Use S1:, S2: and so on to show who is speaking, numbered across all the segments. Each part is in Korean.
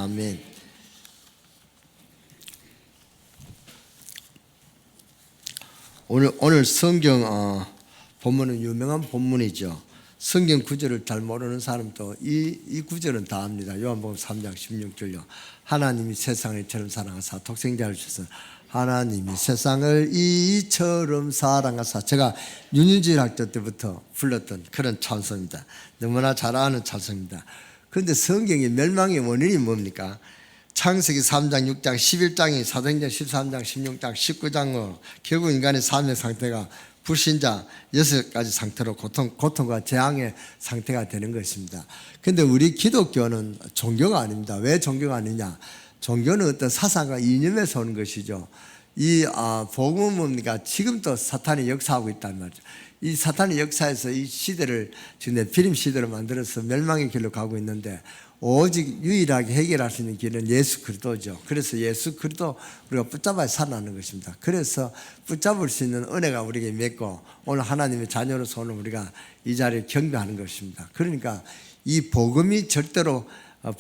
S1: 아멘. 오늘 성경 본문은 유명한 본문이죠. 성경 구절을 잘 모르는 사람도 이 구절은 다 압니다. 요한복음 3장 16절요. 하나님이 세상을 이처럼 사랑하사 독생자를 주셔서 하나님이 세상을 이처럼 사랑하사. 제가 윤윤질 학교 때부터 불렀던 그런 찬송입니다. 너무나 잘 아는 찬송입니다. 그런데 성경의 멸망의 원인이 뭡니까? 창세기 3장, 6장, 11장이 사도행전 13장, 16장, 19장으로 결국 인간의 삶의 상태가 불신자 6가지 상태로 고통과 재앙의 상태가 되는 것입니다. 그런데 우리 기독교는 종교가 아닙니다. 왜 종교가 아니냐? 종교는 어떤 사상과 이념에서 오는 것이죠. 이 복음은 뭡니까? 지금도 사탄이 역사하고 있단 말이죠. 이 사탄의 역사에서 이 시대를 지금 네피림 시대로 만들어서 멸망의 길로 가고 있는데 오직 유일하게 해결할 수 있는 길은 예수 그리스도죠. 그래서 예수 그리스도 우리가 붙잡아야 살아나는 것입니다. 그래서 붙잡을 수 있는 은혜가 우리에게 맺고 오늘 하나님의 자녀로서 오늘 우리가 이 자리에 경배하는 것입니다. 그러니까 이 복음이 절대로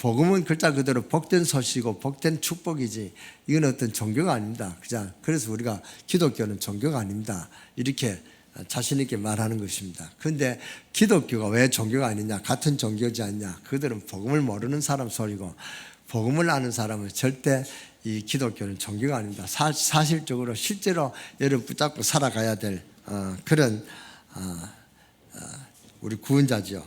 S1: 복음은 글자 그대로 복된 소식이고 복된 축복이지 이건 어떤 종교가 아닙니다. 그래서 우리가 기독교는 종교가 아닙니다. 이렇게 자신 있게 말하는 것입니다. 그런데 기독교가 왜 종교가 아니냐? 같은 종교지 않냐? 그들은 복음을 모르는 사람 소리고 복음을 아는 사람은 절대 이 기독교는 종교가 아닙니다. 사실적으로 실제로 여러분 붙잡고 살아가야 될 그런 우리 구원자죠.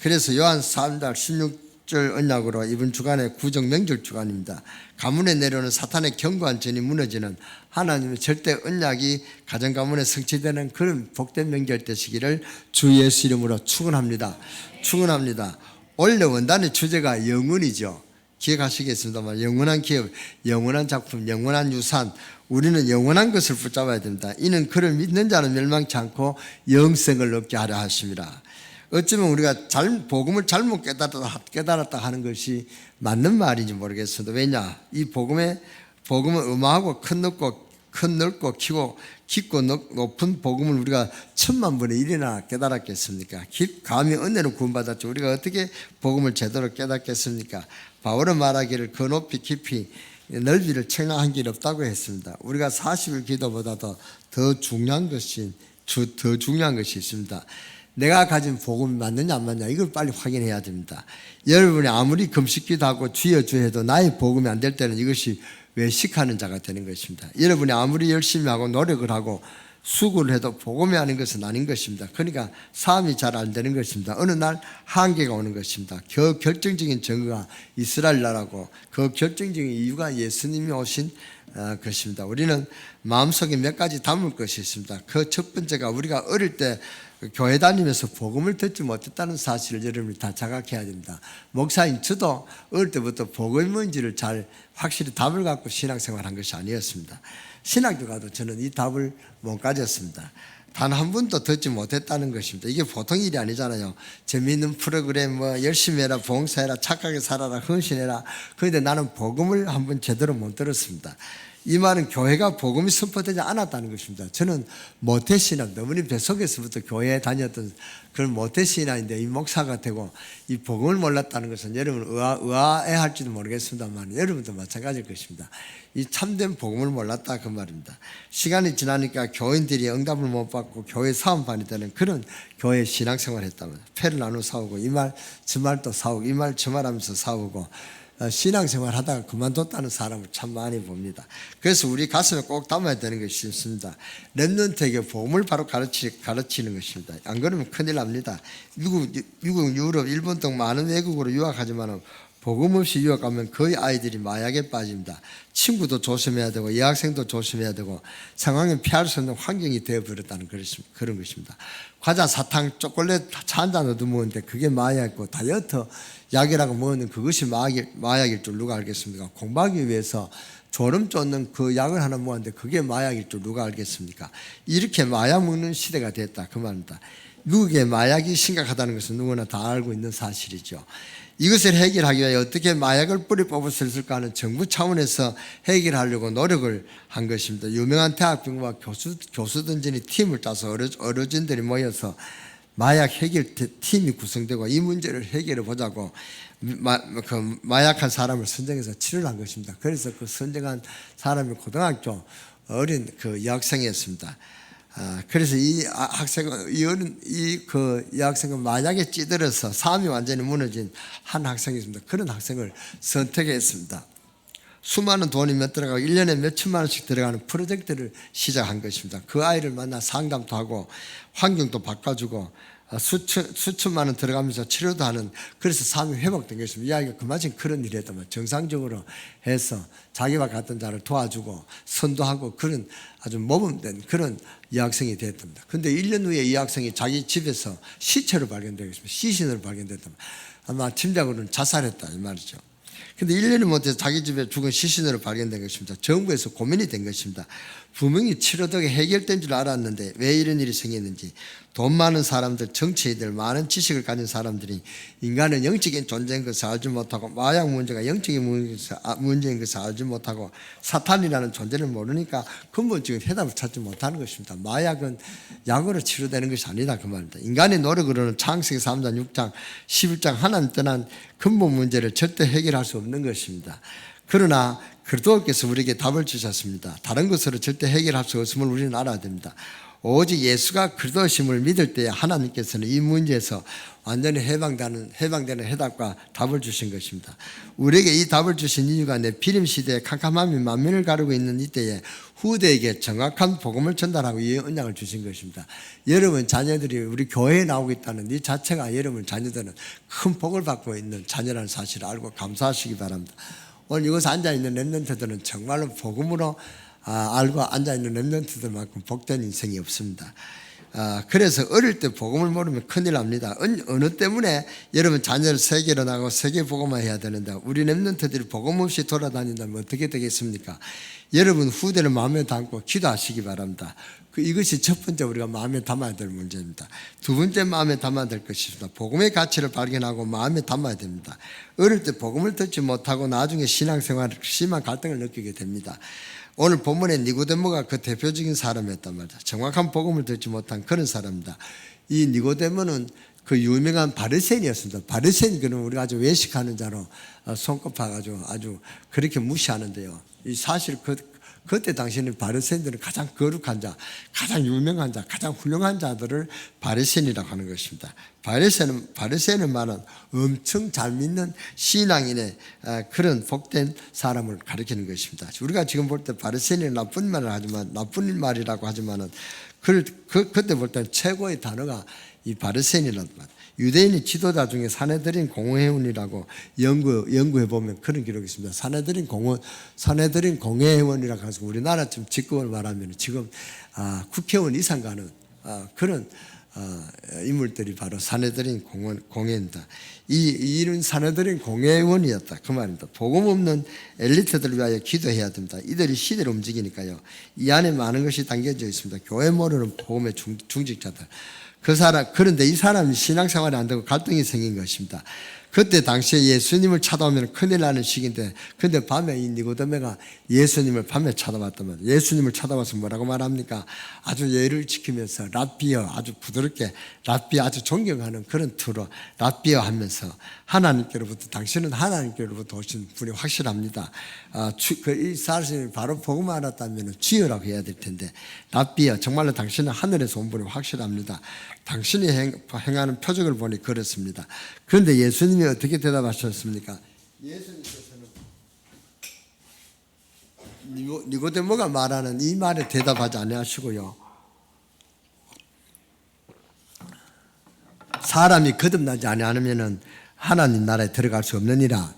S1: 그래서 요한 3장 16절 언약으로 이번 주간의 구정 명절 주간입니다. 가문에 내려오는 사탄의 견고한 전이 무너지는 하나님의 절대 언약이 가정 가문에 성취되는 그런 복된 명절 되시기를 주 예수 이름으로 축원합니다. 축원합니다. 원래 원단의 주제가 영혼이죠. 기억하시겠습니다만 영원한 기업, 영원한 작품, 영원한 유산, 우리는 영원한 것을 붙잡아야 됩니다. 이는 그를 믿는 자는 멸망치 않고 영생을 얻게 하려 하십니다. 어쩌면 우리가 복음을 잘못 깨달았다 하는 것이 맞는 말인지 모르겠습니다. 왜냐? 이 복음은 어마하고 큰 넓고 깊고 높은 복음을 우리가 10,000,000분의 1이나 깨달았겠습니까? 감히 은혜로 구원받았죠. 우리가 어떻게 복음을 제대로 깨닫겠습니까? 바울은 말하기를 그 높이 깊이 넓이를 책망한 길 없다고 했습니다. 우리가 40일 기도보다도 더 중요한 것이 있습니다. 내가 가진 복음이 맞느냐 안 맞느냐 이걸 빨리 확인해야 됩니다. 여러분이 아무리 금식기도 하고 주여 주여 해도 나의 복음이 안 될 때는 이것이 외식하는 자가 되는 것입니다. 여러분이 아무리 열심히 하고 노력을 하고 수고를 해도 복음이 아닌 것은 아닌 것입니다. 그러니까 삶이 잘 안 되는 것입니다. 어느 날 한계가 오는 것입니다. 그 결정적인 증거가 이스라엘 나라고 그 결정적인 이유가 예수님이 오신 것입니다. 우리는 마음속에 몇 가지 담을 것이 있습니다. 그 첫 번째가 우리가 어릴 때 교회 다니면서 복음을 듣지 못했다는 사실을 여러분이 다 자각해야 됩니다. 목사인 저도 어릴 때부터 복음이 뭔지를 잘 확실히 답을 갖고 신앙생활한 것이 아니었습니다. 신학교 가도 저는 이 답을 못 가졌습니다. 단 한 번도 듣지 못했다는 것입니다. 이게 보통 일이 아니잖아요. 재미있는 프로그램 열심히 해라, 봉사해라, 착하게 살아라, 헌신해라. 그런데 나는 복음을 한 번 제대로 못 들었습니다. 이 말은 교회가 복음이 선포되지 않았다는 것입니다. 저는 모태신앙, 어머니 뱃속에서부터 교회에 다녔던 그런 모태신앙인데 이 목사가 되고 이 복음을 몰랐다는 것은 여러분 의아해할지도 모르겠습니다만 여러분도 마찬가지일 것입니다. 이 참된 복음을 몰랐다 그 말입니다. 시간이 지나니까 교인들이 응답을 못 받고 교회 사원반이 되는 그런 교회 신앙생활을 했다면 패를 나누어 싸우고 이 말 저 말 또 싸우고 이 말 저 말 하면서 싸우고 신앙생활 하다가 그만뒀다는 사람을 참 많이 봅니다. 그래서 우리 가슴에 꼭 담아야 되는 것이 있습니다. 렘넌트에게 복음을 바로 가르치는 것입니다. 안 그러면 큰일 납니다. 미국, 유럽, 일본 등 많은 외국으로 유학하지만 복음 없이 유학하면 거의 아이들이 마약에 빠집니다. 친구도 조심해야 되고 여학생도 조심해야 되고 상황에 피할 수 없는 환경이 되어버렸다는 그런 것입니다. 과자, 사탕, 초콜릿 차 한잔 얻어먹었는데 그게 마약이고 다이어트 약이라고 먹었는데 그것이 마약일 줄 누가 알겠습니까? 공부하기 위해서 졸음 쫓는 그 약을 하나 먹었는데 그게 마약일 줄 누가 알겠습니까? 이렇게 마약 먹는 시대가 됐다 그 말입니다. 미국의 마약이 심각하다는 것은 누구나 다 알고 있는 사실이죠. 이것을 해결하기 위해 어떻게 마약을 뿌리 뽑을 수 있을까 하는 정부 차원에서 해결하려고 노력을 한 것입니다. 유명한 대학병과 교수들이 팀을 짜서 어르신들이 모여서 마약 해결 팀이 구성되고 이 문제를 해결해 보자고 마약한 사람을 선정해서 치료를 한 것입니다. 그래서 그 선정한 사람이 고등학교 어린 그 여학생이었습니다. 그래서 이 학생은 이 여학생은 마약에 찌들어서 삶이 완전히 무너진 한 학생이었습니다. 그런 학생을 선택했습니다. 수많은 돈이 몇 들어가고 1년에 몇 천만 원씩 들어가는 프로젝트를 시작한 것입니다. 그 아이를 만나 상담도 하고 환경도 바꿔주고 수천만 원 들어가면서 치료도 하는, 그래서 삶이 회복된 것입니다. 이 아이가 그마침 그런 일을 했다면 정상적으로 해서 자기와 같은 자를 도와주고 선도하고 그런 아주 모범된 그런 여학생이 되었답니다. 그런데 1년 후에 이 학생이 자기 집에서 시체로 발견되었습니다. 시신으로 발견됐답니다. 아마 짐작으로는 자살했다 이 말이죠. 근데 1년이 못해서 자기 집에 죽은 시신으로 발견된 것입니다. 정부에서 고민이 된 것입니다. 분명히 치료 덕에 해결된 줄 알았는데 왜 이런 일이 생겼는지. 돈 많은 사람들, 정치인들, 많은 지식을 가진 사람들이 인간은 영적인 존재인 것을 알지 못하고 마약 문제가 영적인 문제인 것을 알지 못하고 사탄이라는 존재를 모르니까 근본적인 해답을 찾지 못하는 것입니다. 마약은 약으로 치료되는 것이 아니다 그 말입니다. 인간의 노력으로는 창세기 3장, 6장, 11장 하나님 떠난 근본 문제를 절대 해결할 수 없는 것입니다. 그러나 그리스도께서 우리에게 답을 주셨습니다. 다른 것으로 절대 해결할 수 없음을 우리는 알아야 됩니다. 오직 예수가 그리스도심을 믿을 때에 하나님께서는 이 문제에서 완전히 해방되는 해답과 답을 주신 것입니다. 우리에게 이 답을 주신 이유가 내 비림 시대에 캄캄함이 만민을 가르고 있는 이때에 후대에게 정확한 복음을 전달하고 이 언약을 주신 것입니다. 여러분 자녀들이 우리 교회에 나오고 있다는 이 자체가 여러분 자녀들은 큰 복을 받고 있는 자녀라는 사실을 알고 감사하시기 바랍니다. 오늘 이곳에 앉아있는 렘넌트들은 정말로 복음으로 알고 앉아있는 렘넌트들만큼 복된 인생이 없습니다. 그래서 어릴 때 복음을 모르면 큰일 납니다. 어느 때문에 여러분 자녀를 세계로 나가고 세계 복음화 해야 되는데 우리 렘넌트들이 복음 없이 돌아다닌다면 어떻게 되겠습니까? 여러분 후대를 마음에 담고 기도하시기 바랍니다. 이것이 첫 번째 우리가 마음에 담아야 될 문제입니다. 두 번째 마음에 담아야 될 것입니다. 복음의 가치를 발견하고 마음에 담아야 됩니다. 어릴 때 복음을 듣지 못하고 나중에 신앙생활 심한 갈등을 느끼게 됩니다. 오늘 본문에 니고데모가 그 대표적인 사람이었단 말이죠. 정확한 복음을 듣지 못한 그런 사람입니다. 이 니고데모는 그 유명한 바리새인이었습니다. 바리새인 그는 우리가 아주 외식하는 자로 손꼽아가지고 아주 그렇게 무시하는데요. 이 사실 그때 당시에는 바리새인들은 가장 거룩한 자, 가장 유명한 자, 가장 훌륭한 자들을 바리새인이라고 하는 것입니다. 바리새인은 말은 엄청 잘 믿는 신앙인의 그런 복된 사람을 가리키는 것입니다. 우리가 지금 볼 때 바리새인은 나쁜 말이라고 하지만은 그때 볼 때는 최고의 단어가 이 바리새인이라는 말. 유대인의 지도자 중에 사내들인 공회원이라고 연구해 보면 그런 기록이 있습니다. 사내들인 공회원이라고 해서 우리나라 지금 직급을 말하면 지금 국회의원 이상 가는 그런 인물들이 바로 사내들인 공회입니다. 이런 사내들인 공회원이었다 그 말입니다. 복음 없는 엘리트들을 위하여 기도해야 됩니다. 이들이 시대를 움직이니까요. 이 안에 많은 것이 담겨져 있습니다. 교회 모르는 복음의 중직자들. 그런데 이 사람이 신앙생활이 안 되고 갈등이 생긴 것입니다. 그때 당시에 예수님을 찾아오면 큰일 나는 시기인데, 근데 밤에 이 니고데모가 예수님을 밤에 찾아왔단 말이에요. 예수님을 찾아와서 뭐라고 말합니까? 아주 예를 지키면서 라비어, 아주 부드럽게 라비어, 아주 존경하는 그런 투로 라비어 하면서 하나님께로부터, 당신은 하나님께로부터 오신 분이 확실합니다. 이 사실을 바로 보고 말았다면 주여라고 해야 될 텐데, 라비어, 정말로 당신은 하늘에서 온 분이 확실합니다. 당신이 행하는 표적을 보니 그렇습니다. 그런데 예수님이 어떻게 대답하셨습니까? 예수님께서는 니고데모가 말하는 이 말에 대답하지 아니하시고요. 사람이 거듭나지 아니하면은 하나님 나라에 들어갈 수 없느니라.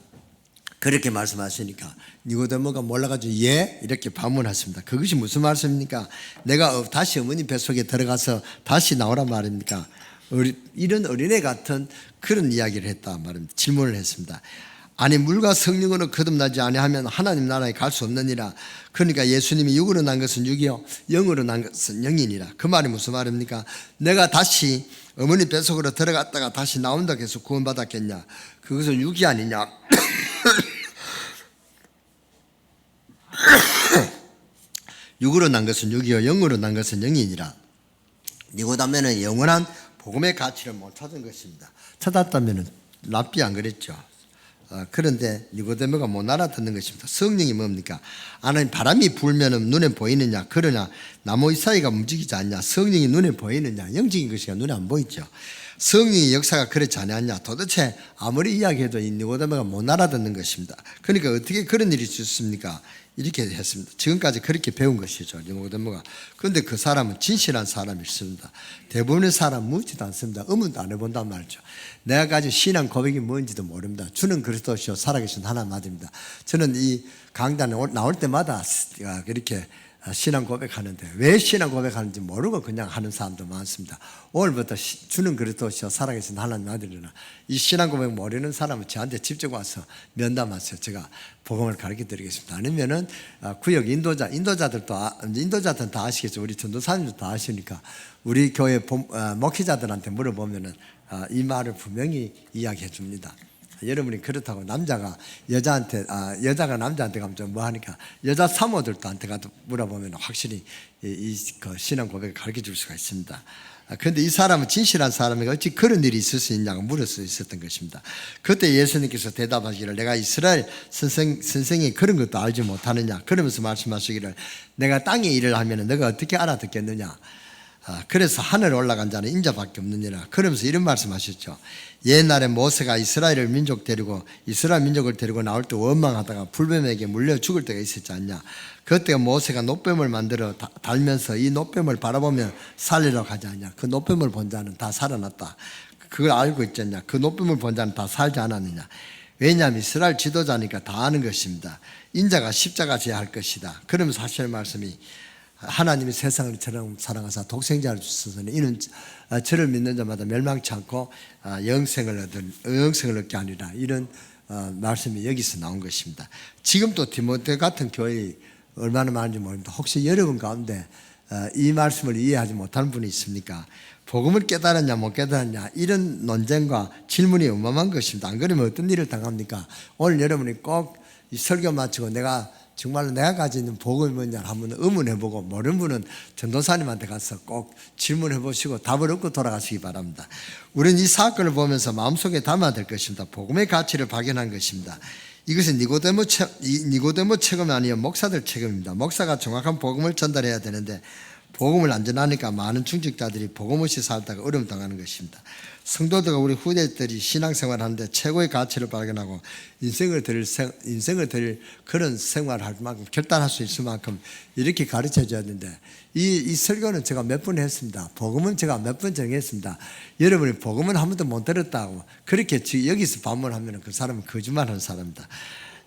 S1: 그렇게 말씀하시니까 니고데모가 몰라가지고 예? 이렇게 반문했습니다. 그것이 무슨 말씀입니까? 내가 다시 어머니 뱃속에 들어가서 다시 나오란 말입니까? 이런 어린애 같은 그런 이야기를 했다 말입니다. 질문을 했습니다. 아니 물과 성령으로 거듭나지 아니하면 하나님 나라에 갈 수 없느니라. 그러니까 예수님이 육으로 난 것은 육이요 영으로 난 것은 영이니라. 그 말이 무슨 말입니까? 내가 다시 어머니 뱃속으로 들어갔다가 다시 나온다고 해서 구원받았겠냐? 그것은 육이 아니냐? 육으로 난 것은 육이요 영으로 난 것은 영이니라. 니고데모는 영원한 복음의 가치를 못 찾은 것입니다. 찾았다면 랍비 안 그랬죠. 그런데 니고데모가 못 알아듣는 것입니다. 성령이 뭡니까? 하나님 바람이 불면 눈에 보이느냐? 그러나 나무 사이가 움직이지 않냐? 성령이 눈에 보이느냐? 영적인 것이 눈에 안 보이죠. 성령의 역사가 그렇지 않았냐? 도대체 아무리 이야기해도 이 니고데모가 못 알아듣는 것입니다. 그러니까 어떻게 그런 일이 있었습니까? 이렇게 했습니다. 지금까지 그렇게 배운 것이죠, 니고데모가. 그런데 그 사람은 진실한 사람이었습니다. 대부분의 사람 묻지도 않습니다. 의문도 안 해본단 말이죠. 내가 가진 신앙 고백이 뭔지도 모릅니다. 주는 그리스도시요 살아계신 하나님 아들입니다. 저는 이 강단에 나올 때마다 그렇게 신앙 고백하는데 왜 신앙 고백하는지 모르고 그냥 하는 사람도 많습니다. 오늘부터 주는 그리스도시요 살아계신 하나님 아들이나 이 신앙 고백 모르는 사람은 저한테 직접 와서 면담하세요. 제가 복음을 가르쳐 드리겠습니다. 아니면은 구역 인도자들은 다 아시겠죠. 우리 전도사님도 다 아시니까 우리 교회 목회자들한테 물어보면은 이 말을 분명히 이야기해 줍니다. 여러분이 그렇다고 여자가 남자한테 가면 좀 뭐하니까 여자 사모들한테 가도 물어보면 확실히 그 신앙 고백을 가르쳐 줄 수가 있습니다. 그런데 이 사람은 진실한 사람이가 어찌 그런 일이 있을 수 있냐고 물을 수 있었던 것입니다. 그때 예수님께서 대답하시기를 내가 이스라엘 선생이 그런 것도 알지 못하느냐 그러면서 말씀하시기를 내가 땅에 일을 하면 너가 어떻게 알아듣겠느냐. 그래서 하늘에 올라간 자는 인자밖에 없느니라. 그러면서 이런 말씀하셨죠. 옛날에 모세가 이스라엘 민족을 데리고 나올 때 원망하다가 불뱀에게 물려 죽을 때가 있었지 않냐. 그때 모세가 노뱀을 만들어 달면서 이 노뱀을 바라보며 살리러 가지 않냐. 그 노뱀을 본 자는 다 살아났다. 그걸 알고 있지 않냐. 그 노뱀을 본 자는 다 살지 않았느냐. 왜냐하면 이스라엘 지도자니까 다 아는 것입니다. 인자가 십자가 져야 할 것이다. 그러면서 하시는 말씀이 하나님이 세상을 저처럼 사랑하사 독생자를 주셔서는 이는 저를 믿는 자마다 멸망치 않고 영생을 얻게 하리라. 이런 말씀이 여기서 나온 것입니다. 지금 또 디모데 같은 교회 얼마나 많은지 모릅니다. 혹시 여러분 가운데 이 말씀을 이해하지 못하는 분이 있습니까? 복음을 깨달았냐 못 깨달았냐 이런 논쟁과 질문이 어마어마한 것입니다. 안 그러면 어떤 일을 당합니까? 오늘 여러분이 꼭 이 설교 마치고 정말로 내가 가지고 있는 복음이 뭐냐 한번 의문해보고 모르는 분은 전도사님한테 가서 꼭 질문해보시고 답을 얻고 돌아가시기 바랍니다. 우리는 이 사건을 보면서 마음속에 담아야 될 것입니다. 복음의 가치를 발견한 것입니다. 이것은 니고데모 책임이 아니요 목사들 책임입니다. 목사가 정확한 복음을 전달해야 되는데 복음을 안 전하니까 많은 중직자들이 복음 없이 살다가 어려움 당하는 것입니다. 성도들과 우리 후대들이 신앙생활을 하는데 최고의 가치를 발견하고 인생을 드릴 그런 생활을 할 만큼 결단할 수 있을 만큼 이렇게 가르쳐 줘야 되는데 이 설교는 제가 몇 번 했습니다. 복음은 제가 몇 번 정했습니다. 여러분이 복음은 한 번도 못 들었다고 그렇게 여기서 반문하면 그 사람은 거짓말하는 사람입니다.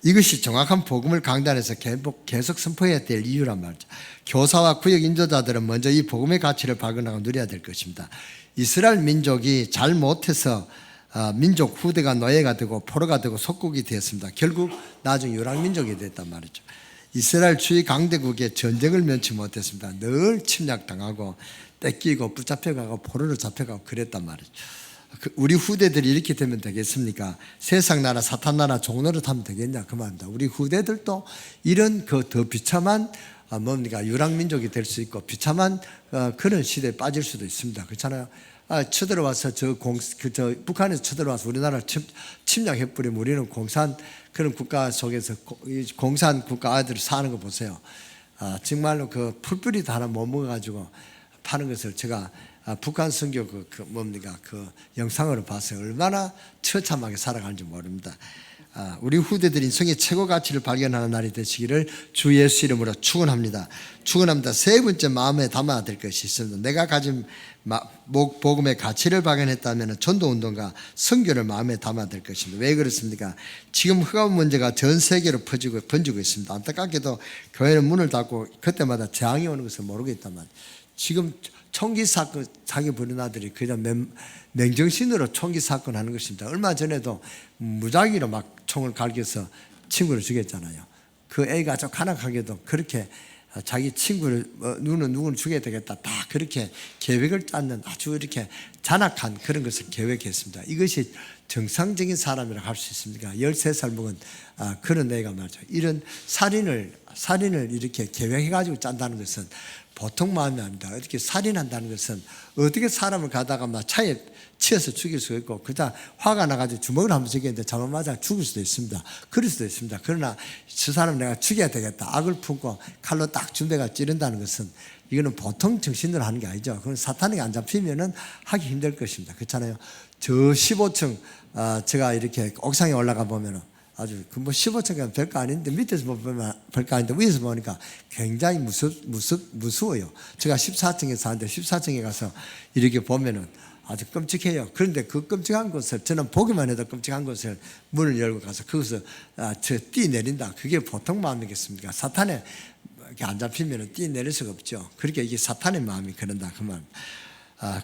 S1: 이것이 정확한 복음을 강단에서 계속 선포해야 될 이유란 말이죠. 교사와 구역 인도자들은 먼저 이 복음의 가치를 발견하고 누려야 될 것입니다. 이스라엘 민족이 잘 못해서 민족 후대가 노예가 되고 포로가 되고 속국이 되었습니다. 결국 나중에 유랑민족이 됐단 말이죠. 이스라엘 주위 강대국에 전쟁을 면치 못했습니다. 늘 침략당하고 뺏기고 붙잡혀가고 포로로 잡혀가고 그랬단 말이죠. 우리 후대들이 이렇게 되면 되겠습니까? 세상 나라 사탄 나라 종노릇 하면 되겠냐 그 말입니다. 우리 후대들도 이런 그 더 비참한 유랑민족이 될 수 있고 비참한 그런 시대에 빠질 수도 있습니다. 그렇잖아요. 쳐들어와서 북한에서 쳐들어와서 우리나라를 침략해버리면 우리는 공산 그런 국가 속에서 공산 국가 아이들을 사는 거 보세요. 정말로 그 풀뿌리 다 하나 못 먹어가지고 파는 것을 제가 북한 선교 그 영상으로 봤어요. 얼마나 처참하게 살아가는지 모릅니다. 우리 후대들이 인생의 최고 가치를 발견하는 날이 되시기를 주 예수 이름으로 축원합니다. 세 번째 마음에 담아야 될 것이 있습니다. 내가 가진 복음의 가치를 발견했다면 전도운동과 선교를 마음에 담아야 될 것입니다. 왜 그렇습니까? 지금 흑암 문제가 전 세계로 번지고 있습니다. 안타깝게도 교회는 문을 닫고 그때마다 재앙이 오는 것을 모르고 있단 말이에요. 지금 총기 사건 자기 부른 아들이 그냥 맹정신으로 총기 사건 하는 것입니다. 얼마 전에도 무작위로 막 총을 갈겨서 친구를 죽였잖아요. 그 애가 아주 간악하게도 그렇게 자기 친구를 누구는 죽여야 되겠다 다 그렇게 계획을 짰는 아주 이렇게 잔악한 그런 것을 계획했습니다. 이것이 정상적인 사람이라고 할 수 있습니까? 13살 먹은 그런 애가 말이죠. 이런 살인을 이렇게 계획해가지고 짠다는 것은 보통 마음이 아닙니다. 어떻게 살인한다는 것은 어떻게 사람을 가다가 막 차에 치여서 죽일 수가 있고 그다 화가 나가지고 주먹을 한번 죽였는데 잘못 맞아 죽을 수도 있습니다. 그럴 수도 있습니다. 그러나 저 사람 내가 죽여야 되겠다. 악을 품고 칼로 딱 준비가 찌른다는 것은 이거는 보통 정신으로 하는 게 아니죠. 그건 사탄에게 안 잡히면은 하기 힘들 것입니다. 그렇잖아요. 저 15층 제가 이렇게 옥상에 올라가 보면은 아주 그 뭐 15층은 별거 아닌데 밑에서 보면 별거 아닌데 위에서 보니까 굉장히 무서워요. 제가 14층에 사는데 14층에 가서 이렇게 보면은 아주 끔찍해요. 그런데 그 끔찍한 것을 저는 보기만 해도 끔찍한 것을 문을 열고 가서 그것을 뛰내린다. 그게 보통 마음이겠습니까? 사탄에 이렇게 안 잡히면 뛰내릴 수가 없죠. 그러니까 이게 사탄의 마음이 그런다 그 말.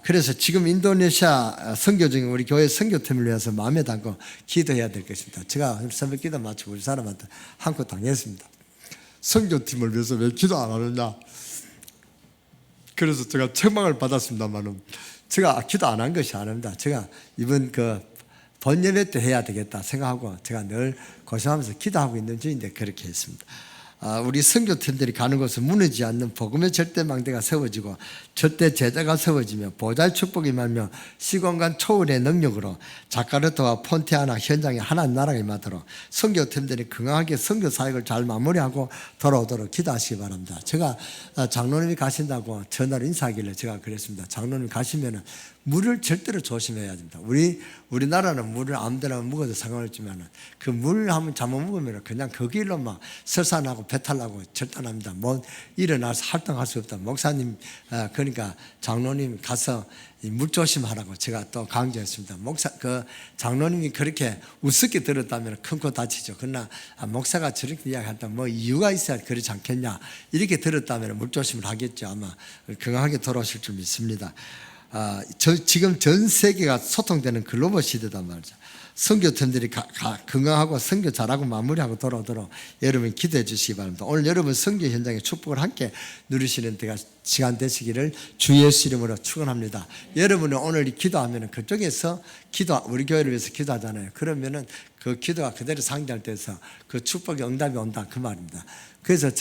S1: 그래서 지금 인도네시아 선교 중에 우리 교회 선교팀을 위해서 마음에 담고 기도해야 될 것입니다. 제가 새벽 기도 마치고 우리 사람한테 한껏 당했습니다. 선교팀을 위해서 왜 기도 안 하느냐. 그래서 제가 책망을 받았습니다만은 제가 기도 안 한 것이 아닙니다. 제가 이번 번예배 때 해야 되겠다 생각하고 제가 늘 고심하면서 기도하고 있는 중인데 그렇게 했습니다. 우리 선교팀들이 가는 곳은 무너지지 않는 복음의 절대망대가 세워지고 절대 제자가 세워지며 보좌의 축복이 말며 시공간 초월의 능력으로 자카르타와 폰티아나 현장에 하나님 나라가 임하도록 선교팀들이 건강하게 선교 사역을 잘 마무리하고 돌아오도록 기도하시기 바랍니다. 제가 장로님이 가신다고 전화로 인사하길래 제가 그랬습니다. 장로님 가시면은 물을 절대로 조심해야 됩니다. 우리나라는 물을 아무데나 먹어도 상관없지만 그 물 한번 잘못 먹으면 그냥 그 길로 막 설산하고 배탈나고 절단합니다. 뭐 일어나서 활동할 수 없다. 목사님 그러니까 장로님 가서 물 조심하라고 제가 또 강조했습니다. 장로님이 그렇게 우습게 들었다면 큰 코 다치죠. 그러나 목사가 저렇게 이야기한다면 뭐 이유가 있어야 그렇지 않겠냐 이렇게 들었다면 물 조심을 하겠죠. 아마 건강하게 돌아오실 줄 믿습니다. 지금 전 세계가 소통되는 글로벌 시대단 말이죠. 선교팀들이 건강하고 선교 잘하고 마무리하고 돌아오도록 여러분 기도해 주시기 바랍니다. 오늘 여러분 선교 현장의 축복을 함께 누리시는 때가 시간 되시기를 주 예수 이름으로 축원합니다. 여러분은 오늘 기도하면 그쪽에서 우리 교회를 위해서 기도하잖아요. 그러면은 그 기도가 그대로 상기할 때에서 그 축복의 응답이 온다 그 말입니다. 그래서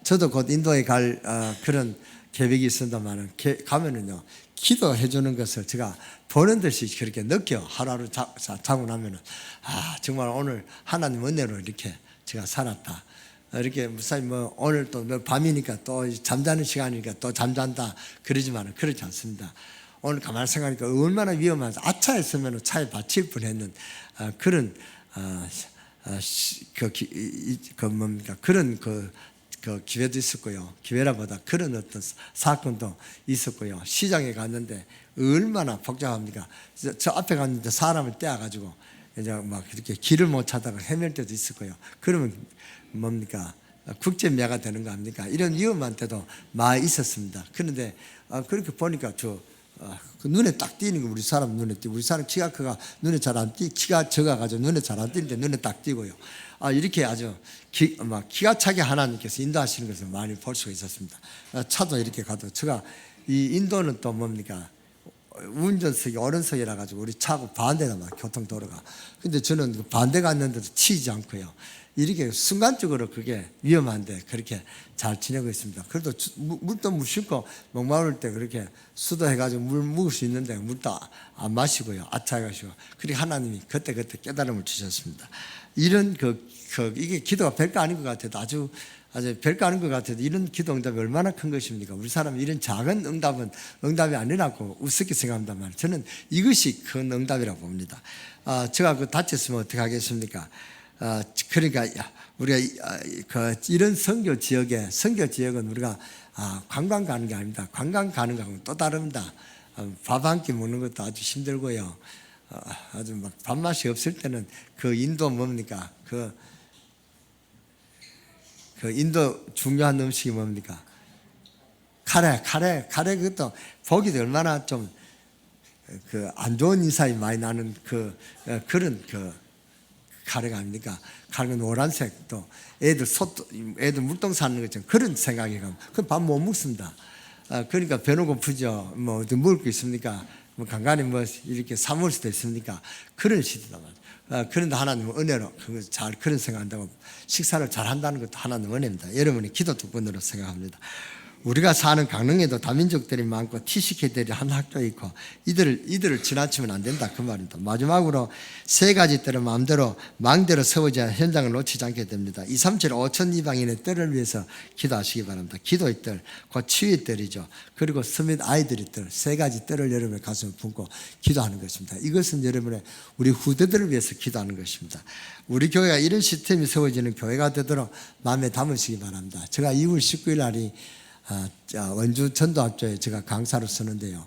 S1: 저도 곧 인도에 갈 그런 계획이 있습니다만 가면은요 기도해 주는 것을 제가 보는 듯이 그렇게 느껴. 하루하루 자고 나면은 정말 오늘 하나님 은혜로 이렇게 제가 살았다. 이렇게 무사히 오늘 또 밤이니까 또 잠자는 시간이니까 또 잠잔다 그러지만은 그렇지 않습니다. 오늘 가만히 생각하니까 얼마나 위험한지 아차했으면 차에 받칠 뻔했는 그런 그런 기회도 있었고요. 기회라보다 그런 어떤 사건도 있었고요. 시장에 갔는데 얼마나 복잡합니까? 저 앞에 갔는데 사람을 떼어가지고 이제 막 이렇게 길을 못 찾다가 헤맬 때도 있었고요. 그러면 뭡니까? 국제매가 되는 거 아닙니까? 이런 위험한 때도 많이 있었습니다. 그런데 그렇게 보니까 그 눈에 딱 띄는 거 우리 사람 눈에 띄고 우리 사람 키가 크가 눈에 잘 안 띄, 키가 적어가지고 눈에 잘 안 띄는데 눈에 딱 띄고요. 이렇게 아주 기가 차게 하나님께서 인도하시는 것을 많이 볼 수가 있었습니다. 차도 이렇게 가도 제가 이 인도는 또 뭡니까? 운전석이 오른석이라 가지고 우리 차하고 반대다 막 교통도로가. 근데 저는 반대 갔는데도 치이지 않고요. 이렇게 순간적으로 그게 위험한데 그렇게 잘 지내고 있습니다. 그래도 물도 무심코 목마를 때 그렇게 수도해가지고 물 먹을 수 있는데 물도 안 마시고요. 아차해가지고. 그리고 하나님이 그때그때 깨달음을 주셨습니다. 이런 이게 기도가 별거 아닌 것 같아도 아주 별거 아닌 것 같아도 이런 기도 응답이 얼마나 큰 것입니까? 우리 사람은 이런 작은 응답이 아니라고 우습게 생각합니다만 저는 이것이 큰 응답이라고 봅니다. 제가 다쳤으면 어떻게 하겠습니까? 그러니까 우리가 이런 선교 지역은 우리가 관광 가는 게 아닙니다. 관광 가는 거하고는 또 다릅니다. 밥 한 끼 먹는 것도 아주 힘들고요. 아주 막 밥맛이 없을 때는 그 인도 뭡니까? 그 인도 중요한 음식이 뭡니까? 카레 그것도 보기도 얼마나 좀 안 좋은 인상이 많이 나는 그런 카레가 아닙니까? 카레는 노란색 또 애들 물동 사는 것처럼 그런 생각이 가면 그럼 밥 못 먹습니다. 그러니까 배는 고프죠. 뭐 어디 먹을 거 있습니까? 뭐 간간히 뭐 이렇게 사 먹을 수도 있습니까? 그런 시대다 말이죠. 그런데 하나님은 은혜로 그런 생각한다고 식사를 잘 한다는 것도 하나님 은혜입니다. 여러분이 기도 덕분으로 생각합니다. 우리가 사는 강릉에도 다민족들이 많고 TCK들이 한 학교 있고 이들을 지나치면 안 된다 그 말입니다. 마지막으로 세 가지 뜰을 마음대로 세워져야 현장을 놓치지 않게 됩니다. 237 5천 이방인의 뜰을 위해서 기도하시기 바랍니다. 기도의 뜰, 그 치유의 뜰이죠. 그리고 스밋 아이들의 뜰, 세 가지 뜰을 여러분의 가슴에 품고 기도하는 것입니다. 이것은 여러분의 우리 후대들을 위해서 기도하는 것입니다. 우리 교회가 이런 시스템이 세워지는 교회가 되도록 마음에 담으시기 바랍니다. 제가 2월 19일 날이 원주 전도학교에 제가 강사로 쓰는데요.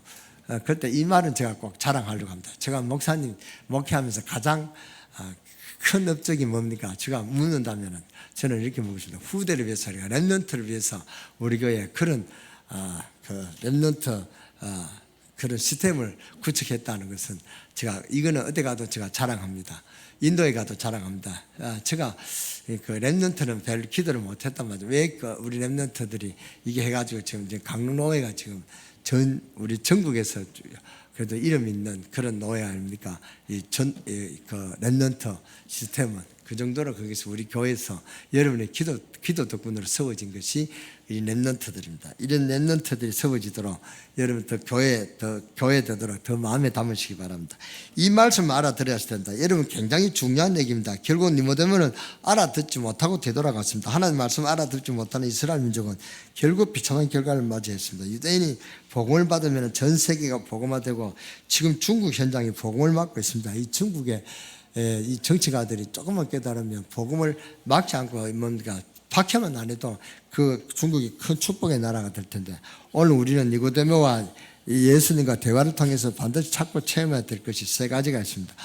S1: 그때 이 말은 제가 꼭 자랑하려고 합니다. 제가 목사님 목회하면서 가장 큰 업적이 뭡니까? 제가 묻는다면 저는 이렇게 묻습니다. 후대를 위해서, 우리가 렘넌트를 위해서 우리 교회에 그런 그 렘넌트 그런 시스템을 구축했다는 것은 제가 이거는 어디 가도 제가 자랑합니다. 인도에 가도 자랑합니다. 제가 그 렘넌트는 별 기도를 못했단 말이죠. 왜 우리 렘넌트들이 이게 해가지고 지금 이제 강릉노회가 지금 우리 전국에서 그래도 이름 있는 그런 노회 아닙니까? 그 렘넌트 시스템은 그 정도로 거기서 우리 교회에서 여러분의 기도 덕분으로 세워진 것이 이 렘넌트들입니다. 이런 렘넌트들이 세워지도록 여러분 교회 되도록 더 마음에 담으시기 바랍니다. 이 말씀 알아들어야 된다. 여러분 굉장히 중요한 얘기입니다. 결국 니모데모는 알아듣지 못하고 되돌아갔습니다. 하나님 말씀 알아듣지 못하는 이스라엘 민족은 결국 비참한 결과를 맞이했습니다. 유대인이 복음을 받으면 전 세계가 복음화되고 지금 중국 현장이 복음을 맡고 있습니다. 이 중국의 이 정치가들이 조금만 깨달으면 복음을 막지 않고 뭡니까 박해만 안 해도 그 중국이 큰 축복의 나라가 될 텐데, 오늘 우리는 니고데모와 예수님과 대화를 통해서 반드시 찾고 체험해야 될 것이 세 가지가 있습니다.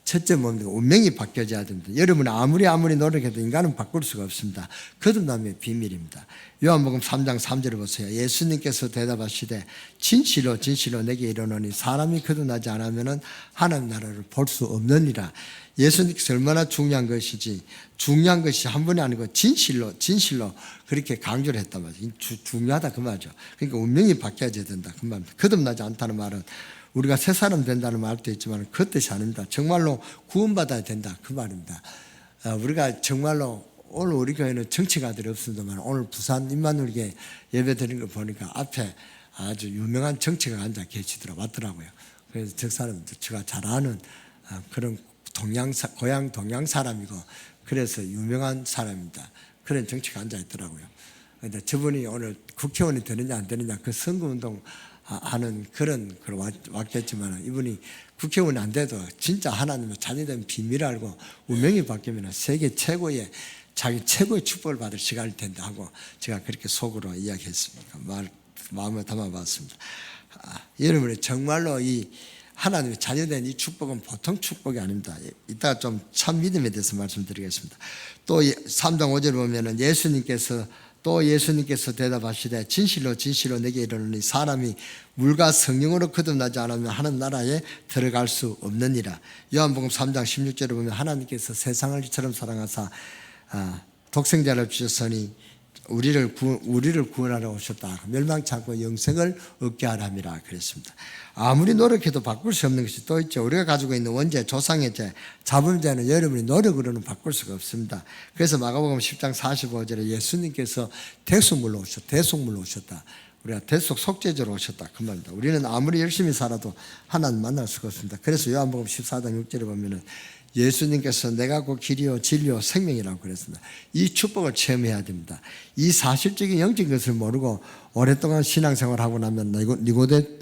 S1: 첫째 뭡니까? 운명이 바뀌어져야 됩니다. 여러분이 아무리 노력해도 인간은 바꿀 수가 없습니다. 거듭남의 비밀입니다. 요한복음 3장 3절을 보세요. 예수님께서 대답하시되 진실로 내게 이르노니 사람이 거듭나지 않으면 하나님 나라를 볼 수 없느니라. 예수님께서 얼마나 중요한 것이지, 중요한 것이 한 번이 아니고 진실로 그렇게 강조를 했단 말이죠. 중요하다 그 말이죠. 그러니까 운명이 바뀌어져야 된다 그 말입니다. 거듭나지 않다는 말은 우리가 새 사람 된다는 말도 있지만 그 뜻이 아닙니다. 정말로 구원받아야 된다 그 말입니다. 우리가 정말로 오늘 우리 교회는 정치가들이 없습니다만 오늘 부산 임마누엘교회 예배 드린 거 보니까 앞에 아주 유명한 정치가가 앉아 왔더라고요. 그래서 저 사람들 제가 잘 아는 그런 고향 동양 사람이고 그래서 유명한 사람입니다. 그런 정치가 앉아 있더라고요. 그런데 저분이 오늘 국회의원이 되느냐 안 되느냐 그 선거운동 하는 그런 걸 왔겠지만 이분이 국회의원이 안 돼도 진짜 하나님의 자녀된 비밀을 알고 운명이 바뀌면 세계 최고의 자기 최고의 축복을 받을 시간일 텐데 하고 제가 그렇게 속으로 이야기했습니다. 마음에 담아봤습니다. 여러분이 정말로 이 하나님의 자녀된 이 축복은 보통 축복이 아닙니다. 이따가 좀 참 믿음에 대해서 말씀드리겠습니다. 또 3장 5절을 보면은 예수님께서 대답하시되 진실로 내게 이르노니 사람이 물과 성령으로 거듭나지 않으면 하나님 나라에 들어갈 수 없느니라. 요한복음 3장 16절을 보면 하나님께서 세상을 이처럼 사랑하사 독생자를 주셨으니 우리를 구원하러 오셨다. 멸망치 않고 영생을 얻게 하라 함이라 그랬습니다. 아무리 노력해도 바꿀 수 없는 것이 또 있죠. 우리가 가지고 있는 원죄, 조상의 죄, 자범죄는 여러분이 노력으로는 바꿀 수가 없습니다. 그래서 마가복음 10장 45절에 예수님께서 대속물로 오셨다. 우리가 대속 속죄자로 오셨다 그 말입니다. 우리는 아무리 열심히 살아도 하나님 만날 수가 없습니다. 그래서 요한복음 14장 6절에 보면은 예수님께서 내가 곧 길이요 진리요 생명이라고 그랬습니다. 이 축복을 체험해야 됩니다. 이 사실적인 영적인 것을 모르고 오랫동안 신앙생활을 하고 나면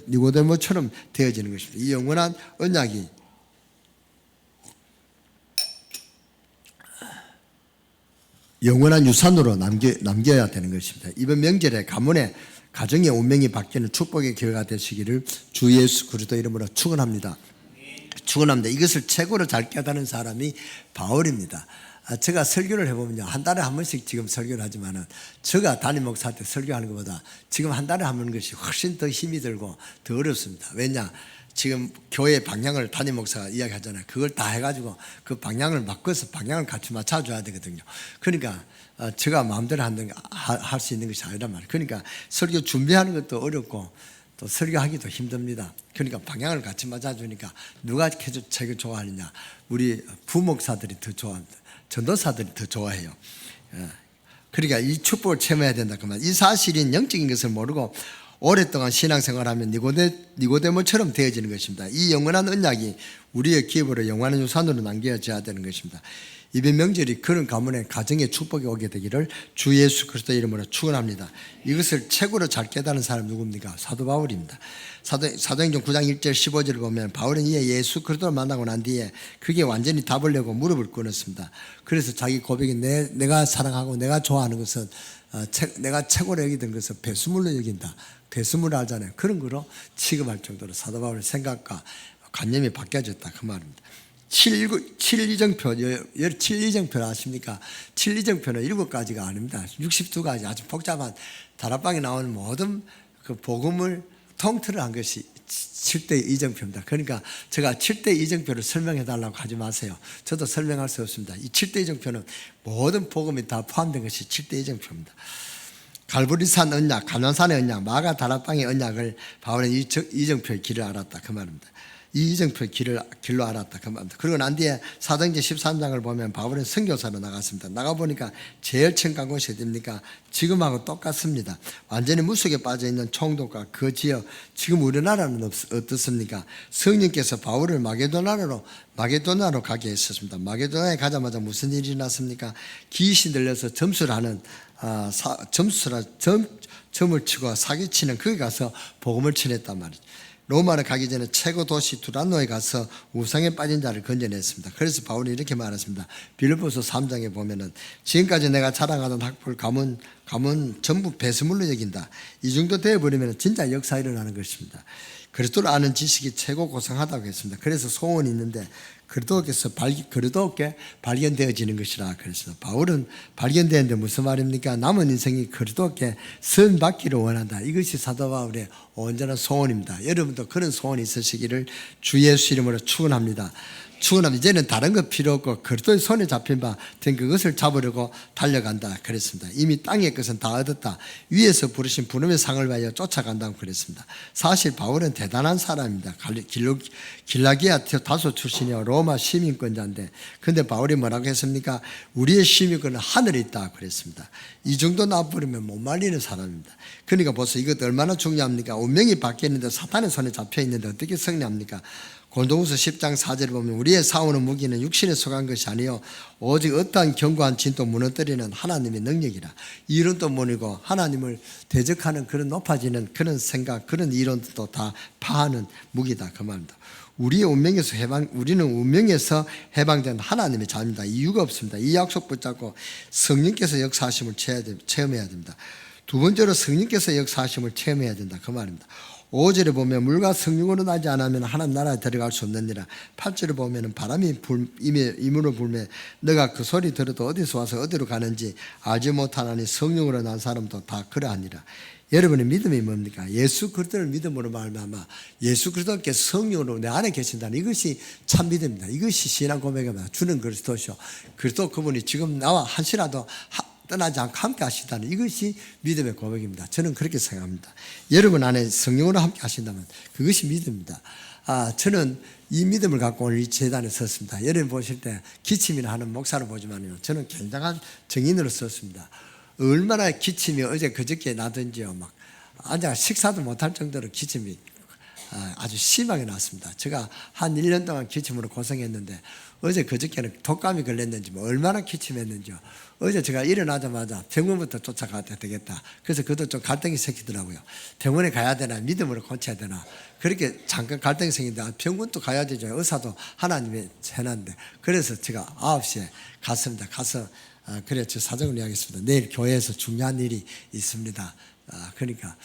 S1: 니고데모처럼 되어지는 것입니다. 이 영원한 언약이 영원한 유산으로 남겨야 되는 것입니다. 이번 명절에 가문의 가정의 운명이 바뀌는 축복의 기회가 되시기를 주 예수 그리스도 이름으로 축원합니다. 이것을 최고로 잘 깨닫는 사람이 바울입니다. 제가 설교를 해보면요, 한 달에 한 번씩 지금 설교를 하지만은 제가 담임 목사한테 설교하는 것보다 지금 한 달에 한 번 것이 훨씬 더 힘이 들고 더 어렵습니다. 왜냐? 지금 교회 방향을 담임 목사가 이야기하잖아요. 그걸 다 해가지고 그 방향을 바꿔서 방향을 같이 맞춰줘야 되거든요. 그러니까 제가 마음대로 할 수 있는 것이 아니란 말이에요. 그러니까 설교 준비하는 것도 어렵고 또 설교하기도 힘듭니다. 그러니까 방향을 같이 맞아주니까 누가 책을 좋아하느냐? 우리 부목사들이 더 좋아합니다. 전도사들이 더 좋아해요. 그러니까 이 축복을 체험해야 된다 그 말. 이 사실인 영적인 것을 모르고 오랫동안 신앙생활하면 니고데모처럼 되어지는 것입니다. 이 영원한 언약이 우리의 기업으로 영원한 유산으로 남겨져야 되는 것입니다. 이번 명절이 그런 가문에 가정의 축복이 오게 되기를 주 예수 그리스도 이름으로 축원합니다. 이것을 최고로 잘 깨달은 사람 누굽니까? 사도 바울입니다. 사도행전 9장 1절 15절을 보면 바울은 이에 예수 그리스도를 만나고 난 뒤에 그게 완전히 답을려고 무릎을 꿇었습니다. 그래서 자기 고백이 내가 사랑하고 내가 좋아하는 것은 내가 최고로 여기던 것은 배수물로 여긴다. 배수물을 알잖아요. 그런 거로 취급할 정도로 사도 바울의 생각과 관념이 바뀌어졌다 그 말입니다. 7이정표를 아십니까? 7이정표는 7가지가 아닙니다. 62가지 아주 복잡한 다락방에 나오는 모든 그 복음을 통틀을 한 것이 7대 이정표입니다. 그러니까 제가 7대 이정표를 설명해 달라고 하지 마세요. 저도 설명할 수 없습니다. 이 7대 이정표는 모든 복음이 다 포함된 것이 7대 이정표입니다. 갈보리산 언약, 감난산의 언약, 마가 다락방의 언약을 바울은 이정표의 길을 알았다 그 말입니다. 이 이정표의 길로 알았다 그 말입니다. 그리고 난 뒤에 사도행전 13장을 보면 바울은 선교사로 나갔습니다. 나가보니까 제일 천간 곳이 어딥니까? 지금하고 똑같습니다. 완전히 무속에 빠져있는 총독과 그 지역, 지금 우리나라는 어떻습니까? 성령께서 바울을 마게도나로 가게 했었습니다. 마게도나에 가자마자 무슨 일이 났습니까? 귀신 들려서 점수를 하는 점을 치고 사기치는 거기 가서 복음을 전했단 말이죠. 로마를 가기 전에 최고 도시 두란노에 가서 우상에 빠진 자를 건져냈습니다. 그래서 바울이 이렇게 말했습니다. 빌립보서 3장에 보면은 지금까지 내가 자랑하던 학벌 가문 전부 배수물로 여긴다. 이 정도 되어버리면 진짜 역사 일어나는 것입니다. 그리스도를 아는 지식이 최고 고상하다고 했습니다. 그래서 소원이 있는데 그리스도께 발견되어지는 것이라 그랬습니다. 바울은 발견되는데 무슨 말입니까? 남은 인생이 그리스도께 선 받기를 원한다. 이것이 사도 바울의 온전한 소원입니다. 여러분도 그런 소원이 있으시기를 주 예수 이름으로 축원합니다. 이제는 다른 것 필요 없고 그리스도의 손에 잡힌 바 된 그것을 잡으려고 달려간다 그랬습니다. 이미 땅의 것은 다 얻었다. 위에서 부르신 부름의 상을 위하여 쫓아간다고 그랬습니다. 사실 바울은 대단한 사람입니다. 길라기아 다소 출신이요 로마 시민권자인데 근데 바울이 뭐라고 했습니까? 우리의 시민권은 하늘에 있다 그랬습니다. 이 정도 나부르면 못 말리는 사람입니다. 그러니까 벌써 이것 얼마나 중요합니까? 운명이 바뀌었는데 사탄의 손에 잡혀 있는데 어떻게 승리합니까? 고린도후서 10장 4절을 보면 우리의 싸우는 무기는 육신에 속한 것이 아니요 오직 어떠한 견고한 진도 무너뜨리는 하나님의 능력이라. 이론도 모르고 하나님을 대적하는 그런 높아지는 그런 생각, 그런 이론도 다 파하는 무기다 그 말입니다. 우리는 운명에서 해방된 하나님의 자입니다. 이유가 없습니다. 이 약속 붙잡고 성령께서 역사하심을 체험해야 됩니다. 두 번째로 성령께서 역사하심을 체험해야 된다 그 말입니다. 5절에 보면 물과 성령으로 나지 않으면 하나님 나라에 들어갈 수 없느니라. 8절에 보면 바람이 임으로 불매 너가 그 소리 들어도 어디서 와서 어디로 가는지 알지 못하나니 성령으로 난 사람도 다 그러하니라. 여러분의 믿음이 뭡니까? 예수 그리스도를 믿음으로 말미암아 예수 그리스도께서 성령으로 내 안에 계신다는 이것이 참 믿음입니다. 이것이 신앙 고백입니다. 주는 그리스도시오. 그리스도 그분이 지금 나와 한시라도 떠나지 않고 함께 하시다는 이것이 믿음의 고백입니다. 저는 그렇게 생각합니다. 여러분 안에 성령으로 함께 하신다면 그것이 믿음입니다. 저는 이 믿음을 갖고 오늘 이 재단에 섰습니다. 여러분 보실 때 기침이나 하는 목사를 보지만요, 저는 굉장한 정인으로 섰습니다. 얼마나 기침이 어제 그저께 나든지요, 막 앉아 식사도 못할 정도로 기침이 아주 심하게 났습니다. 제가 한 1년 동안 기침으로 고생했는데 어제 그저께는 독감이 걸렸는지 뭐 얼마나 기침했는지요. 어제 제가 일어나자마자 병원부터 쫓아가야 되겠다. 그래서 그것도 좀 갈등이 생기더라고요. 병원에 가야 되나 믿음으로 고쳐야 되나 그렇게 잠깐 갈등이 생긴데 병원도 가야 되죠. 의사도 하나님의 해놨는데 그래서 제가 9시에 갔습니다. 가서 그래 저 사정을 이야기했습니다. 내일 교회에서 중요한 일이 있습니다. 그러니까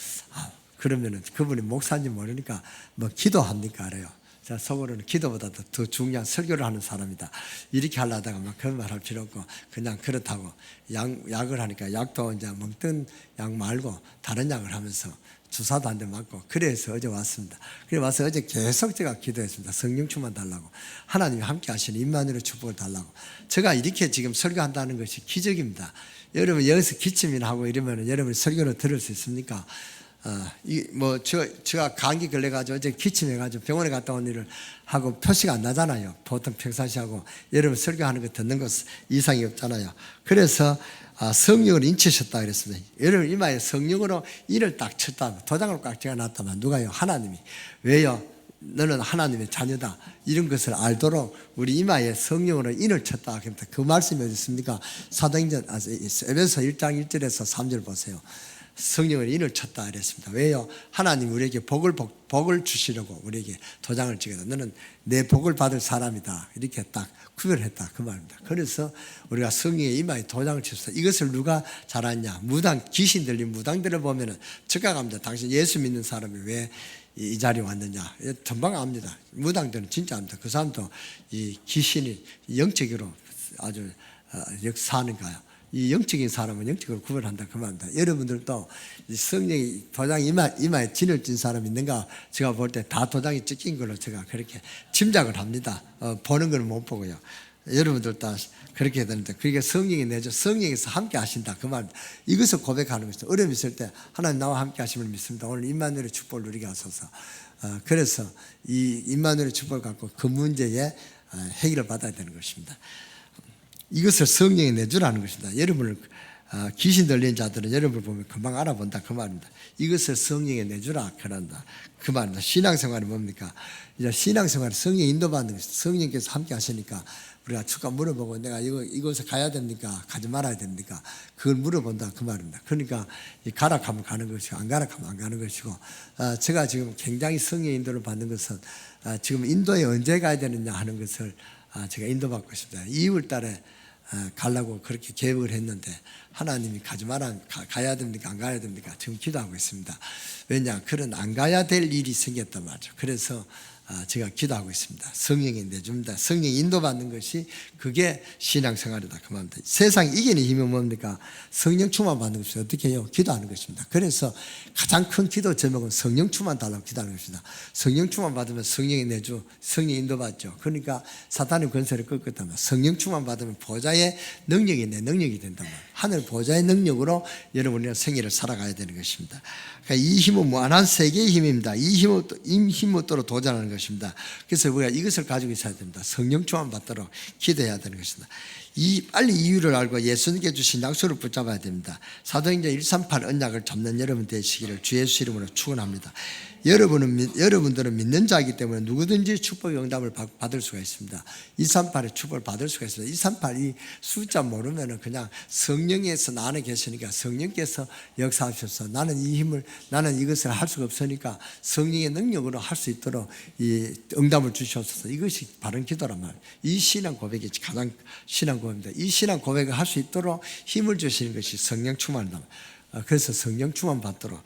S1: 그러면은 그분이 목사인지 모르니까 뭐 기도합니까 알아요. 자, 속으로는 기도보다도 더 중요한 설교를 하는 사람이다. 이렇게 하려다가 막 그런 말 할 필요 없고 그냥 그렇다고 약을 하니까 약도 이제 먹던 약 말고 다른 약을 하면서 주사도 한 대 맞고 그래서 어제 왔습니다. 그래 와서 어제 계속 제가 기도했습니다. 성령 충만 달라고 하나님이 함께 하시는 임마누엘 축복을 달라고. 제가 이렇게 지금 설교한다는 것이 기적입니다. 여러분 여기서 기침이나 하고 이러면 여러분 설교를 들을 수 있습니까? 제가 감기 걸려가지고 어제 기침해가지고 병원에 갔다 온 일을 하고 표시가 안 나잖아요. 보통 평상시하고 여러분 설교하는 거 듣는 것 이상이 없잖아요. 그래서 성령을 인치셨다 그랬습니다. 여러분 이마에 성령으로 인을 딱 쳤다, 도장을 꽉 찍어놨다면 누가요? 하나님이. 왜요? 너는 하나님의 자녀다, 이런 것을 알도록 우리 이마에 성령으로 인을 쳤다. 그 말씀이 어디 있습니까? 사도행전 에베소 1장 1절에서 3절 보세요. 성령을 인을 쳤다 그랬습니다. 왜요? 하나님 우리에게 복을 주시려고 우리에게 도장을 찍어서 너는 내 복을 받을 사람이다, 이렇게 딱 구별했다, 그 말입니다. 그래서 우리가 성령의 이마에 도장을 쳤어. 이것을 누가 잘 아냐? 귀신 들린 무당들을 보면은 즉각합니다. 당신 예수 믿는 사람이 왜 이 자리에 왔느냐? 전방 압니다. 무당들은 진짜 압니다. 그 사람도 이 귀신이 영적으로 아주 역사하는가요? 이 영적인 사람은 영적으로 구별한다, 그 말입니다. 여러분들도 성령이 도장 이마에 진을 찐 사람 있는가? 제가 볼 때 다 도장이 찍힌 걸로 제가 그렇게 짐작을 합니다. 보는 걸 못 보고요. 여러분들 다 그렇게 해야 되는데, 그게 성령이 내죠. 성령에서 함께 하신다, 그 말입니다. 이것을 고백하는 것이죠. 어려움 있을 때 하나님 나와 함께 하심을 믿습니다. 오늘 임마누엘의 축복을 누리게 하소서. 그래서 이 임마누엘의 축복을 갖고 그 문제에 해결을 받아야 되는 것입니다. 이것을 성령이 내주라는 것입니다. 여러분을 귀신 들린 자들은 여러분을 보면 금방 알아본다, 그 말입니다. 이것을 성령에 내주라 그런다, 그 말입니다. 신앙생활이 뭡니까? 이제 신앙생활이 성령 인도받는 것입니다. 성령께서 함께 하시니까 우리가 축가 물어보고 내가 이곳에 가야 됩니까? 가지 말아야 됩니까? 그걸 물어본다, 그 말입니다. 그러니까 가라 하면 가는 것이고 안 가라 하면 안 가는 것이고, 제가 지금 굉장히 성령 인도를 받는 것은 지금 인도에 언제 가야 되느냐 하는 것을 제가 인도받고 있습니다. 2월 달에 가려고 그렇게 계획을 했는데 하나님이 가지 마라, 가야 됩니까? 안 가야 됩니까? 지금 기도하고 있습니다. 왜냐? 그런 안 가야 될 일이 생겼단 말이죠. 그래서 제가 기도하고 있습니다. 성령이 내줍니다. 성령이 인도받는 것이 그게 신앙생활이다, 그 말입니다. 세상 이기는 힘이 뭡니까? 성령 충만 받는 것이 어떻게 해요? 기도하는 것입니다. 그래서 가장 큰 기도 제목은 성령 충만 달라고 기도하는 것입니다. 성령 충만 받으면 성령이 내주, 성령이 인도받죠. 그러니까 사탄의 권세를 꺾었다면 성령 충만 받으면 보좌의 능력이 내 능력이 된다면 하늘 보좌의 능력으로 여러분의 생애를 살아가야 되는 것입니다. 그러니까 이 힘은 무한한 세계의 힘입니다. 이 힘으로 도전하는 것입니다. 그래서 우리가 이것을 가지고 있어야 됩니다. 성령 충만 받도록 기도해야 되는 것입니다. 빨리 이유를 알고 예수님께 주신 약속을 붙잡아야 됩니다. 사도행전 138 언약을 잡는 여러분 되시기를 주 예수 이름으로 축원합니다. 여러분들은 믿는 자이기 때문에 누구든지 축복의 응답을 받을 수가 있습니다. 238의 축복을 받을 수가 있습니다. 238 이 숫자 모르면 그냥 성령에서 나 안에 계시니까 성령께서 역사하셔서 나는 이것을 할 수가 없으니까 성령의 능력으로 할 수 있도록 이 응답을 주셔서 이것이 바른 기도란 말이에요. 이 신앙 고백이 가장 신앙 고백입니다. 이 신앙 고백을 할 수 있도록 힘을 주시는 것이 성령 충만이다. 그래서 성령 충만 받도록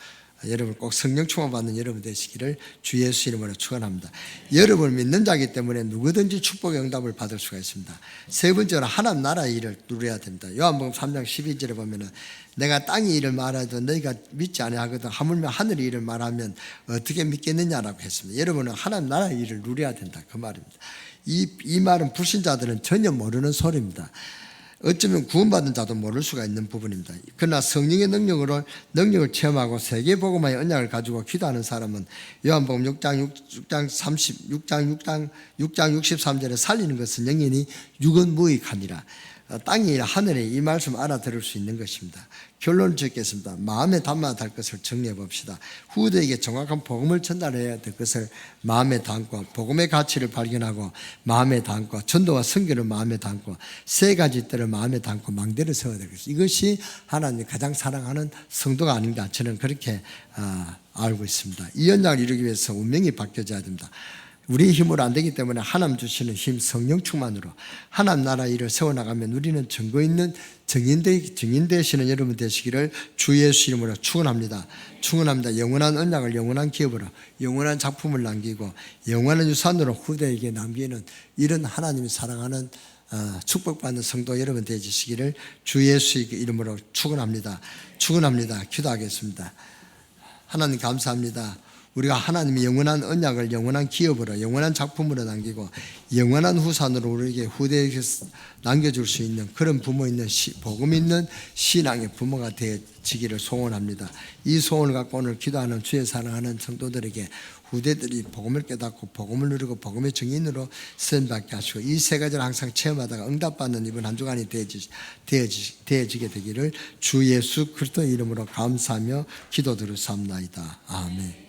S1: 여러분 꼭 성령 충만 받는 여러분 되시기를 주 예수 이름으로 축원합니다. 여러분을 믿는 자이기 때문에 누구든지 축복의 응답을 받을 수가 있습니다. 세 번째로 하나님 나라의 일을 누려야 됩니다. 요한복음 3장 12절에 보면은 내가 땅의 일을 말해도 너희가 믿지 아니하거든 하물며 하늘의 일을 말하면 어떻게 믿겠느냐라고 했습니다. 여러분은 하나님 나라의 일을 누려야 된다, 그 말입니다. 이 말은 불신자들은 전혀 모르는 소리입니다. 어쩌면 구원받은 자도 모를 수가 있는 부분입니다. 그러나 성령의 능력을 체험하고 세계복음화의 언약을 가지고 기도하는 사람은 요한복음 6장 63절에 살리는 것은 영원히 유건무익하니라. 땅이 하늘에 이 말씀 알아들을 수 있는 것입니다. 결론을 짓겠습니다. 마음에 담아야 할 것을 정리해 봅시다. 후대에게 정확한 복음을 전달해야 될 것을 마음에 담고, 복음의 가치를 발견하고 마음에 담고, 전도와 선교를 마음에 담고, 세 가지 뜰을 마음에 담고 망대를 세워야 될 것입니다. 이것이 하나님이 가장 사랑하는 성도가 아닌가, 저는 그렇게 알고 있습니다. 이 언약을 이루기 위해서 운명이 바뀌어져야 됩니다. 우리의 힘으로 안 되기 때문에 하나님 주시는 힘, 성령 충만으로 하나님 나라 일을 세워나가면 우리는 증거 있는 증인 되시는 여러분 되시기를 주 예수 이름으로 축원합니다. 축원합니다. 영원한 언약을 영원한 기업으로, 영원한 작품을 남기고 영원한 유산으로 후대에게 남기는 이런 하나님이 사랑하는 축복받는 성도 여러분 되시기를 주 예수 이름으로 축원합니다. 축원합니다. 기도하겠습니다. 하나님 감사합니다. 우리가 하나님의 영원한 언약을 영원한 기업으로 영원한 작품으로 남기고 영원한 후산으로 우리에게 후대에게 남겨줄 수 있는 그런 부모 있는 복음 있는 신앙의 부모가 되어지기를 소원합니다. 이 소원을 갖고 오늘 기도하는 주의 사랑하는 성도들에게 후대들이 복음을 깨닫고 복음을 누리고 복음의 증인으로 쓰임받게 하시고 이 세 가지를 항상 체험하다가 응답받는 이번 한 주간이 되어지게 되기를 주 예수 그리스도 이름으로 감사하며 기도드렸사옵나이다. 아멘.